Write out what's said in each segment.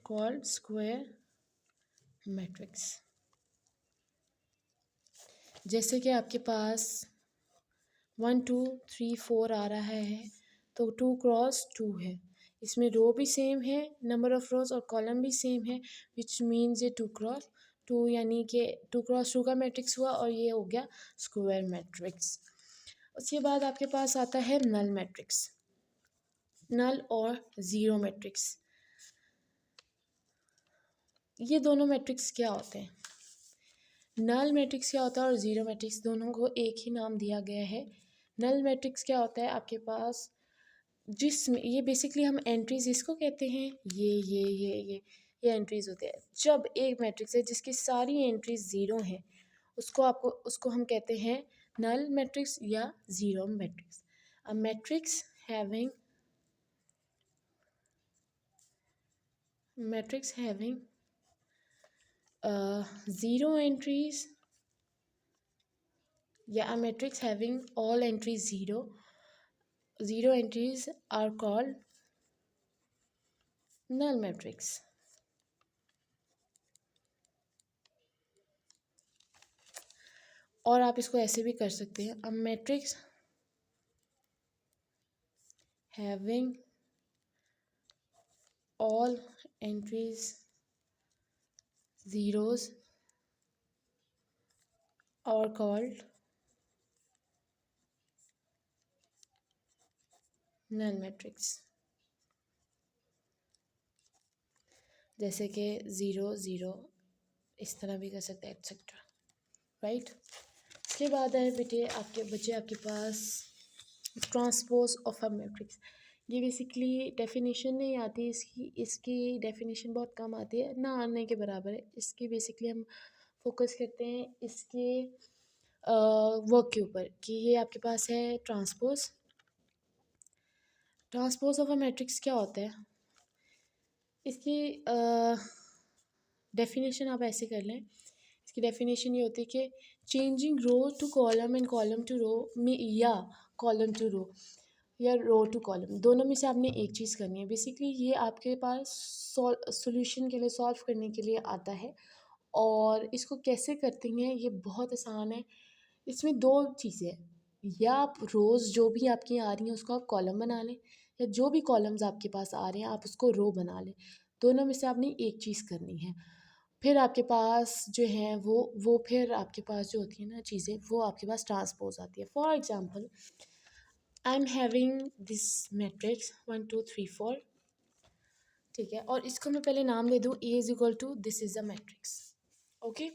Called square matrix. जैसे कि आपके पास 1 2 3 4 आ रहा है तो 2 क्रॉस 2 है, इसमें रो भी सेम है, नंबर ऑफ रोज और कॉलम भी सेम है, विच मीन्स ये 2 क्रॉस 2 यानी कि 2 क्रॉस 2 का मैट्रिक्स हुआ और ये हो गया स्क्वायर मैट्रिक्स। उसके बाद आपके पास आता है नल मैट्रिक्स, नल और ज़ीरो मैट्रिक्स। ये दोनों मैट्रिक्स क्या होते हैं? नल मैट्रिक्स क्या होता है और ज़ीरो मैट्रिक्स, दोनों को एक ही नाम दिया गया है। नल मैट्रिक्स क्या होता है आपके पास, जिसमें ये बेसिकली हम एंट्रीज इसको कहते हैं, ये एंट्रीज होते हैं। जब एक मैट्रिक्स है जिसकी सारी एंट्रीज ज़ीरो हैं, उसको हम कहते हैं नल मैट्रिक्स या zero matrix. A matrix having zero entries, a matrix having all entries zero entries are called null matrix. और आप इसको ऐसे भी कर सकते हैं, a matrix having all entries zeros are called null matrix। जैसे कि 0 0 इस तरह भी कर सकते हैं एक्सेट्रा, राइट। इसके बाद है बच्चे आपके पास ट्रांसपोज ऑफ अ मैट्रिक्स। ये बेसिकली डेफिनेशन नहीं आती इसकी डेफिनेशन बहुत कम आती है, ना आने के बराबर है। इसकी बेसिकली हम फोकस करते हैं इसके वर्क के ऊपर कि ये आपके पास है ट्रांसपोज ऑफ अ मैट्रिक्स क्या होता है। इसकी डेफिनेशन आप ऐसे कर लें, इसकी डेफिनेशन ये होती है कि changing row to column and column to row में, या कॉलम टू रो या रो टू कॉलम, दोनों में से आपने एक चीज़ करनी है। बेसिकली ये आपके पास सॉल्यूशन के लिए, सॉल्व करने के लिए आता है। और इसको कैसे करते हैं ये बहुत आसान है। इसमें दो चीज़ें हैं, या आप रोज़ जो भी आपकी आ रही हैं उसको आप कॉलम बना लें, या जो भी कॉलम्स आपके पास आ रहे हैं आप उसको रो बना लें। दोनों में से आपने एक चीज़ करनी है। फिर आपके पास जो है वो फिर आपके पास जो होती है ना चीज़ें, वो आपके पास ट्रांसपोज आती है। For example, I am having this matrix 1 2 3 4, ठीक है, और इसको मैं पहले नाम दे दूँ A is equal to this is a matrix, okay.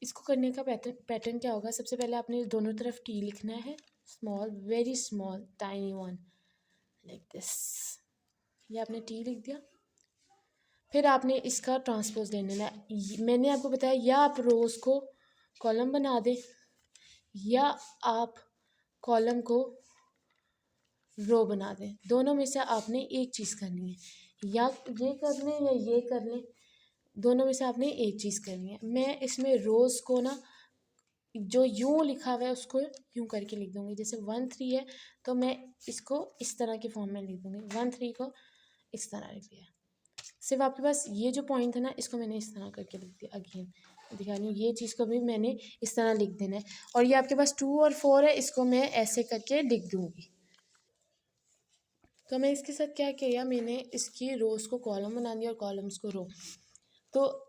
इसको करने का पैटर्न क्या होगा, सबसे पहले आपने दोनों तरफ टी लिखना है, small, very small, tiny one, like this. ये आपने टी लिख दिया। फिर आपने इसका ट्रांसपोज ले लेना है। मैंने आपको बताया या आप रोज़ को कॉलम बना दें, या आप कॉलम को रो बना दें। दोनों में से आपने एक चीज़ करनी है, या ये कर लें या ये कर लें, दोनों में से आपने एक चीज़ करनी है। मैं इसमें रोज़ को ना जो यूँ लिखा हुआ है उसको यूँ करके लिख दूँगी। जैसे 1 3 है तो मैं इसको इस तरह के फॉर्म में लिख दूँगी, 1 3 को इस तरह लिख दिया। सिर्फ आपके पास ये जो पॉइंट है ना, इसको मैंने इस तरह करके लिख दिया। अगेन दिखा रही हूँ, ये चीज़ को भी मैंने इस तरह लिख देना है। और ये आपके पास 2 और 4 है, इसको मैं ऐसे करके लिख दूँगी। तो मैं इसके साथ क्या किया, मैंने इसकी रोज़ को कॉलम बना दिया और कॉलम्स को रो। तो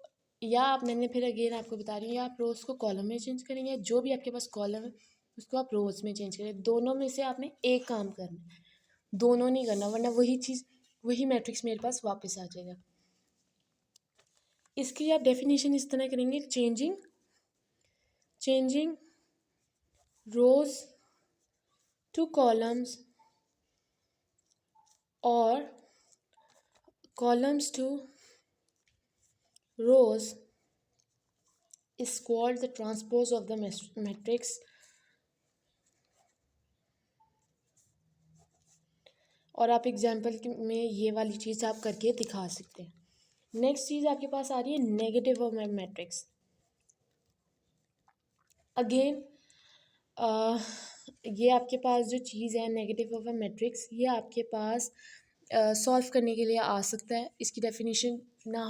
या आप, मैंने फिर अगेन आपको बता रही हूँ, या आप रोज़ को कॉलम में चेंज करेंगे, जो भी आपके पास कॉलम है उसको आप रोज़ में चेंज करें। दोनों में से आपने एक काम करना है, दोनों नहीं करना, वरना वही चीज़, वही मैट्रिक्स मेरे पास वापस आ जाएगा। इसकी आप डेफिनेशन इस तरह करेंगे, चेंजिंग रोज टू कॉलम्स और columns to rows is called the transpose of the matrix। और आप एग्जाम्पल में ये वाली चीज़ आप करके दिखा सकते हैं। नेक्स्ट चीज़ आपके पास आ रही है नेगेटिव ऑफ मैट्रिक्स। अगेन ये आपके पास जो चीज़ है नेगेटिव ऑफ अ मैट्रिक्स, ये आपके पास सॉल्व करने के लिए आ सकता है। इसकी डेफिनेशन ना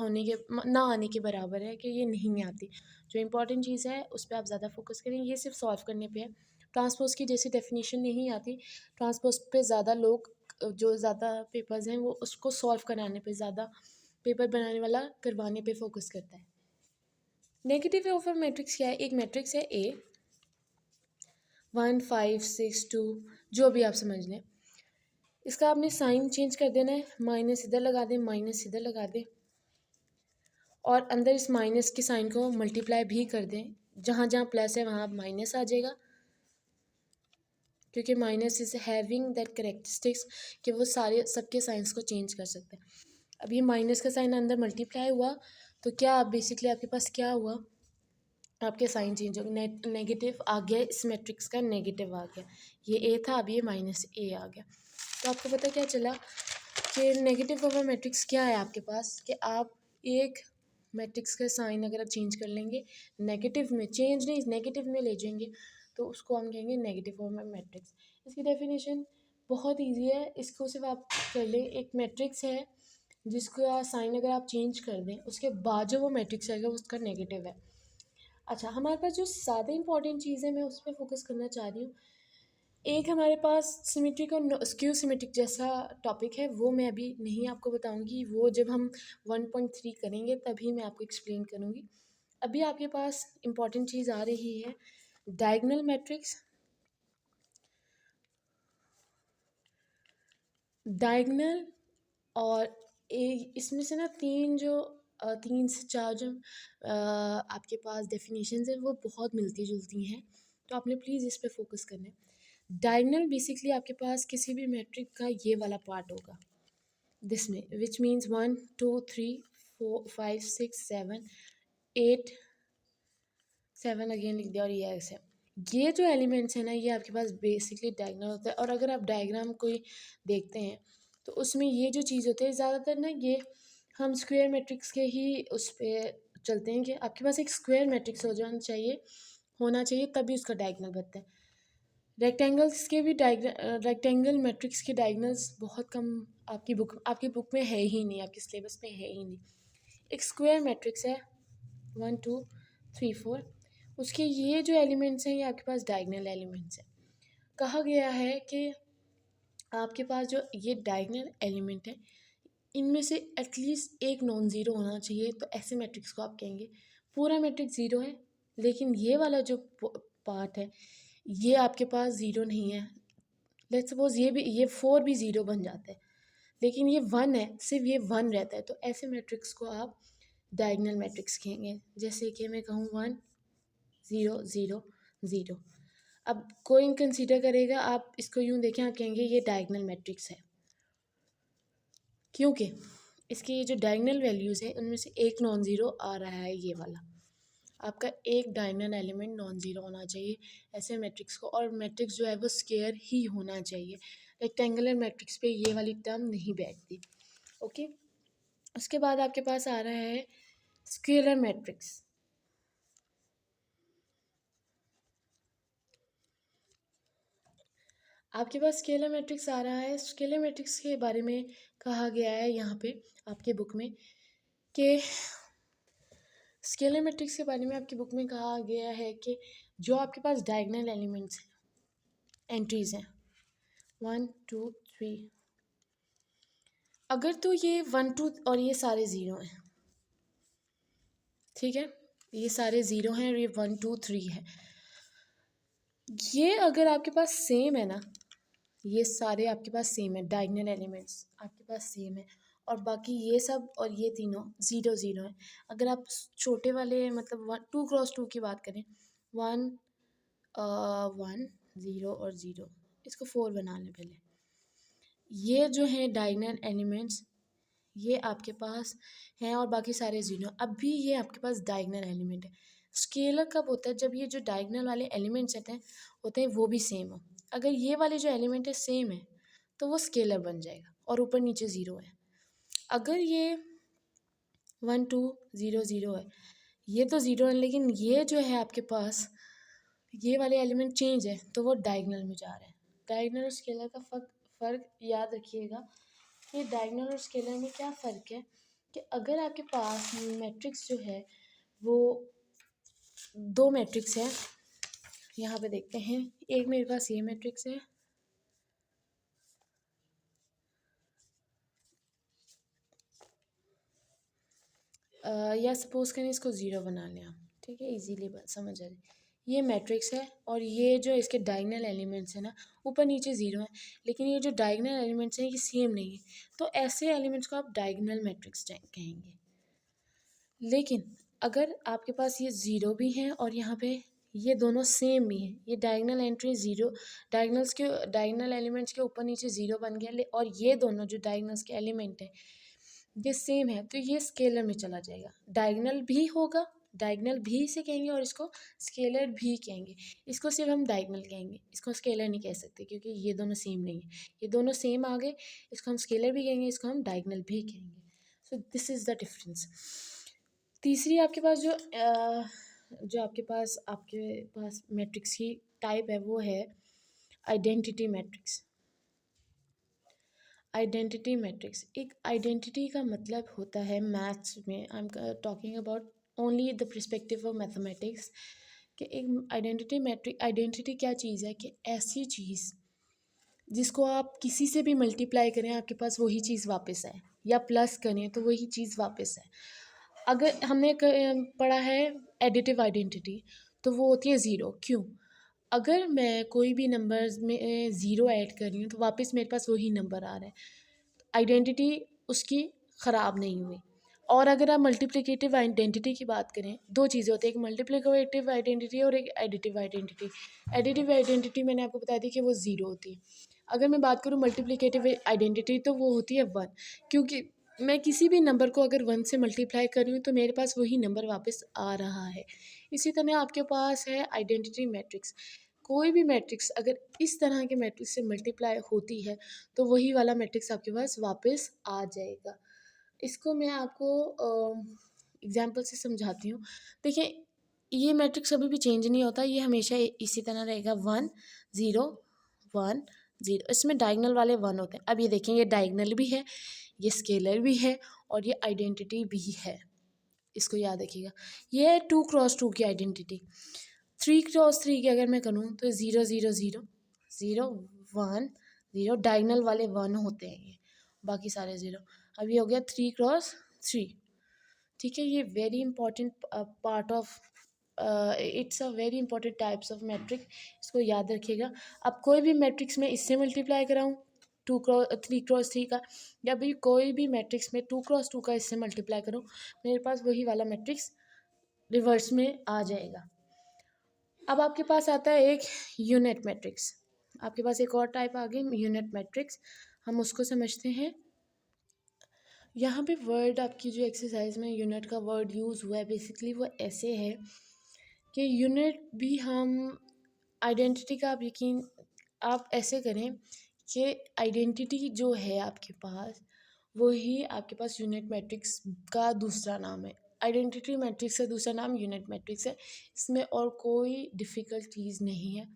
आने के बराबर है कि ये नहीं आती। जो इम्पोर्टेंट चीज़ है उस पे आप ज़्यादा फोकस करें, ये सिर्फ सॉल्व करने पे है। ट्रांसपोज़ की जैसी डेफिनेशन नहीं आती, ट्रांसपोज़ पे ज़्यादा लोग जो ज़्यादा पेपर्स हैं वो उसको सॉल्व कराने पे ज़्यादा, पेपर बनाने वाला करवाने पे फोकस करता है। नेगेटिव ऑफ अ मैट्रिक्स क्या है? एक मैट्रिक्स है ए 1 5 6 2, जो भी आप समझ लें। इसका आपने साइन चेंज कर देना है, माइनस इधर लगा दें, माइनस इधर लगा दें, और अंदर इस माइनस के साइन को मल्टीप्लाई भी कर दें। जहाँ जहाँ प्लस है वहाँ माइनस आ जाएगा, क्योंकि minus is having that characteristics कि वो सारे सबके साइंस को चेंज कर सकते हैं। अब ये माइनस का साइन अंदर मल्टीप्लाई हुआ तो क्या बेसिकली आपके पास क्या हुआ, आपके साइन चेंज हो गए, नेगेटिव आ गया, इस मैट्रिक्स का नेगेटिव आ गया। ये ए था, अब ये माइनस ए आ गया। तो आपको पता क्या चला कि नेगेटिव ऑफ अ मैट्रिक्स क्या है आपके पास, कि आप एक मैट्रिक्स का साइन अगर आप चेंज कर लेंगे नेगेटिव में, चेंज नहीं नेगेटिव में ले जाएंगे, तो उसको हम कहेंगे नेगेटिव ऑफ अ मैट्रिक्स। इसकी डेफिनेशन बहुत ईजी है, इसको सिर्फ आप कर लें। एक मैट्रिक्स है जिसका साइन अगर आप चेंज कर दें उसके बाद जो वो मैट्रिक्स आएगा उसका नेगेटिव है। अच्छा, हमारे पास जो ज़्यादा इंपॉर्टेंट चीज़ है मैं उस पर फोकस करना चाह रही हूँ। एक हमारे पास सिमेट्रिक और स्क्यू सिमेट्रिक जैसा टॉपिक है, वो मैं अभी नहीं आपको बताऊंगी, वो जब हम 1.3 करेंगे तभी मैं आपको एक्सप्लेन करूंगी। अभी आपके पास इंपॉर्टेंट चीज़ आ रही है डायगोनल मैट्रिक्स। डायगोनल और इसमें से ना तीन से चार जो आपके पास डेफिनेशंस हैं वो बहुत मिलती जुलती हैं, तो आपने प्लीज़ इस पे फोकस करना है। डायगोनल बेसिकली आपके पास किसी भी मैट्रिक का ये वाला पार्ट होगा, दिस में, विच मीन्स 1 2 3 4 5 6 7 8 7 अगेन लिख दिया और ये ऐसे। ये जो एलिमेंट्स हैं ना ये आपके पास बेसिकली डायगोनल होता है। और अगर आप डायग्राम कोई देखते हैं तो उसमें ये जो चीज़ होती है ज़्यादातर ना, ये हम स्क्वायर मैट्रिक्स के ही उस पर चलते हैं कि आपके पास एक स्क्वायर मैट्रिक्स होना चाहिए तभी उसका डायगोनल बनता है। रेक्टेंगल्स के भी रेक्टेंगल मैट्रिक्स के डायगोनल्स बहुत कम आपकी बुक में है ही नहीं, आपके सिलेबस में है ही नहीं। एक स्क्वायर मैट्रिक्स है 1 2 3 4, उसके ये जो एलिमेंट्स हैं ये आपके पास डायगोनल एलिमेंट्स हैं। कहा गया है कि आपके पास जो ये डायगोनल एलिमेंट है इनमें से एटलीस्ट एक नॉन ज़ीरो होना चाहिए, तो ऐसे मैट्रिक्स को आप कहेंगे। पूरा मैट्रिक्स ज़ीरो है लेकिन ये वाला जो पार्ट है ये आपके पास ज़ीरो नहीं है। लेट्स सपोज ये 4 भी ज़ीरो बन जाता है, लेकिन ये 1 है, सिर्फ ये 1 रहता है, तो ऐसे मैट्रिक्स को आप डायगोनल मैट्रिक्स कहेंगे। जैसे कि मैं कहूँ 1 0 0 0। अब कोई कंसीडर करेगा, आप इसको यूँ देखें, आप कहेंगे ये डायगोनल मैट्रिक्स है, क्योंकि इसके ये जो डायगोनल वैल्यूज़ है उनमें से एक नॉन ज़ीरो आ रहा है, ये वाला। आपका एक डायगोनल एलिमेंट नॉन ज़ीरो होना चाहिए ऐसे मैट्रिक्स को, और मैट्रिक्स जो है वो स्क्वायर ही होना चाहिए। रेक्टेंगुलर मैट्रिक्स पे ये वाली टर्म नहीं बैठती। ओके, उसके बाद आपके पास आ रहा है स्केलर मैट्रिक्स। आपके पास स्केलर मैट्रिक्स आ रहा है। स्केलर मैट्रिक्स के बारे में कहा गया है यहाँ पे आपके बुक में कि स्केलर मैट्रिक्स के बारे में आपकी बुक में कहा गया है कि जो आपके पास डायगोनल एलिमेंट्स हैं, एंट्रीज हैं 1 2 3, अगर तो ये 1 2 और ये सारे ज़ीरो हैं, ठीक है, ये सारे ज़ीरो हैं और ये 1 2 3 है, ये अगर आपके पास सेम है ना, ये सारे आपके पास सेम है, डायगोनल एलिमेंट्स आपके पास सेम है, और बाकी ये सब और ये तीनों ज़ीरो ज़ीरो हैं। अगर आप छोटे वाले मतलब 2 क्रॉस 2 की बात करें, 1 1 0 और 0, इसको 4 बना लें पहले। ये जो है डायगोनल एलिमेंट्स ये आपके पास हैं और बाकी सारे ज़ीरो। अब भी ये आपके पास डायगोनल एलिमेंट है। स्केलर कब होता है? जब ये जो डायगोनल वाले एलिमेंट्स होते हैं वो भी सेम हो। अगर ये वाले जो एलिमेंट है सेम है तो वो स्केलर बन जाएगा और ऊपर नीचे ज़ीरो है। अगर ये 1 2 0 0 है, ये तो ज़ीरो है लेकिन ये जो है आपके पास ये वाले एलिमेंट चेंज है तो वो डायगोनल में जा रहा है। डायगोनल और स्केलर का फ़र्क याद रखिएगा ये डायगोनल और स्केलर में क्या फ़र्क है कि अगर आपके पास मैट्रिक्स जो है वो दो मैट्रिक्स है, यहाँ पे देखते हैं, एक मेरे पास ये मैट्रिक्स है, या सपोज करें इसको ज़ीरो बना लें आप, ठीक है, इजीली बात समझ आ रही। ये मैट्रिक्स है और ये जो इसके डायगोनल एलिमेंट्स हैं ना, ऊपर नीचे ज़ीरो है, लेकिन ये जो डायगोनल एलिमेंट्स हैं ये सेम नहीं है, तो ऐसे एलिमेंट्स को आप डायगोनल मैट्रिक्स कहेंगे। लेकिन अगर आपके पास ये ज़ीरो भी हैं और यहाँ पे ये दोनों सेम भी हैं, ये diagonal entry zero, diagonal elements के ऊपर नीचे ज़ीरो बन गया, और ये दोनों जो डायगोनल्स के एलिमेंट हैं ये सेम है, तो ये स्केलर में चला जाएगा। डायगोनल भी होगा, डायगोनल भी से कहेंगे और इसको स्केलर भी कहेंगे। इसको सिर्फ हम डायगोनल कहेंगे, इसको स्केलर नहीं कह सकते क्योंकि ये दोनों सेम नहीं है। ये दोनों सेम आ गए, इसको हम स्केलर भी कहेंगे, इसको हम डायगोनल भी कहेंगे। So this is the difference. तीसरी आपके पास जो आपके पास मैट्रिक्स की टाइप है वो है आइडेंटिटी मैट्रिक्स। आइडेंटिटी मैट्रिक्स, एक आइडेंटिटी का मतलब होता है मैथ्स में, I am talking about only the perspective of mathematics, कि एक आइडेंटिटी क्या चीज़ है कि ऐसी चीज़ जिसको आप किसी से भी मल्टीप्लाई करें आपके पास वही चीज़ वापस आए, या प्लस करें तो वही चीज़ वापस आए। अगर हमने पढ़ा है एडिटिव आइडेंटिटी, तो वो होती है ज़ीरो। क्यों? अगर मैं कोई भी नंबर्स में ज़ीरो ऐड कर रही हूँ तो वापस मेरे पास वही नंबर आ रहा है, आइडेंटिटी उसकी ख़राब नहीं हुई। और अगर आप मल्टीप्लिकेटिव आइडेंटिटी की बात करें, दो चीज़ें होती हैं, एक मल्टीप्लिकेटिव आइडेंटिटी और एक एडिटिव आइडेंटिटी। एडिटिव आइडेंटिटी मैंने आपको बता दी कि वो ज़ीरो होती है। अगर मैं बात करूँ मल्टीप्लिकेटिव आइडेंटिटी तो वो होती है वन, क्योंकि मैं किसी भी नंबर को अगर वन से मल्टीप्लाई कर रही हूँ तो मेरे पास वही नंबर वापस आ रहा है। इसी तरह आपके पास है आइडेंटिटी मैट्रिक्स। कोई भी मैट्रिक्स अगर इस तरह के मैट्रिक्स से मल्टीप्लाई होती है तो वही वाला मैट्रिक्स आपके पास वापस आ जाएगा। इसको मैं आपको एग्जांपल से समझाती हूँ। देखिए, ये मैट्रिक्स कभी भी चेंज नहीं होता, ये हमेशा इसी तरह रहेगा, वन ज़ीरो वन ज़ीरो। इसमें डायगोनल वाले वन होते हैं। अब ये देखें, ये डायगोनल भी है, ये स्केलर भी है और ये आइडेंटिटी भी है। इसको याद रखिएगा। ये है 2x2 की आइडेंटिटी। 3x3 की अगर मैं करूँ तो zero zero zero zero one zero, diagonal वाले वन होते हैं ये, बाकी सारे ज़ीरो। अब ये हो गया 3x3, ठीक है। ये very important part of it's a very important types of matrix, इसको याद रखिएगा। अब कोई भी मैट्रिक्स में इससे मल्टीप्लाई कराऊँ 3x3 का, या भी कोई भी मैट्रिक्स में 2x2 का इससे मल्टीप्लाई करूँ, मेरे पास वही वाला मैट्रिक्स रिवर्स में आ जाएगा। अब आपके पास आता है एक यूनिट मैट्रिक्स। आपके पास एक और टाइप आ गई यूनिट मैट्रिक्स, हम उसको समझते हैं। यहाँ पे वर्ड आपकी जो एक्सरसाइज में यूनिट का वर्ड यूज़ हुआ है, बेसिकली वो ऐसे है कि यूनिट भी हम आइडेंटिटी का आप ऐसे करें कि आइडेंटिटी जो है आपके पास वही आपके पास यूनिट मैट्रिक्स का दूसरा नाम है। आइडेंटिटी मैट्रिक्स का दूसरा नाम यूनिट मैट्रिक्स है। इसमें और कोई डिफ़िकल्ट चीज़ नहीं है,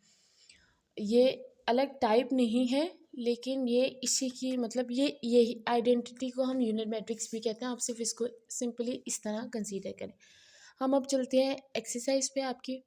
ये अलग टाइप नहीं है, लेकिन ये इसी की मतलब यही आइडेंटिटी को हम यूनिट मैट्रिक्स भी कहते हैं। आप सिर्फ इसको सिंपली इस तरह कंसीडर करें। हम अब चलते हैं एक्सरसाइज पे आपकी।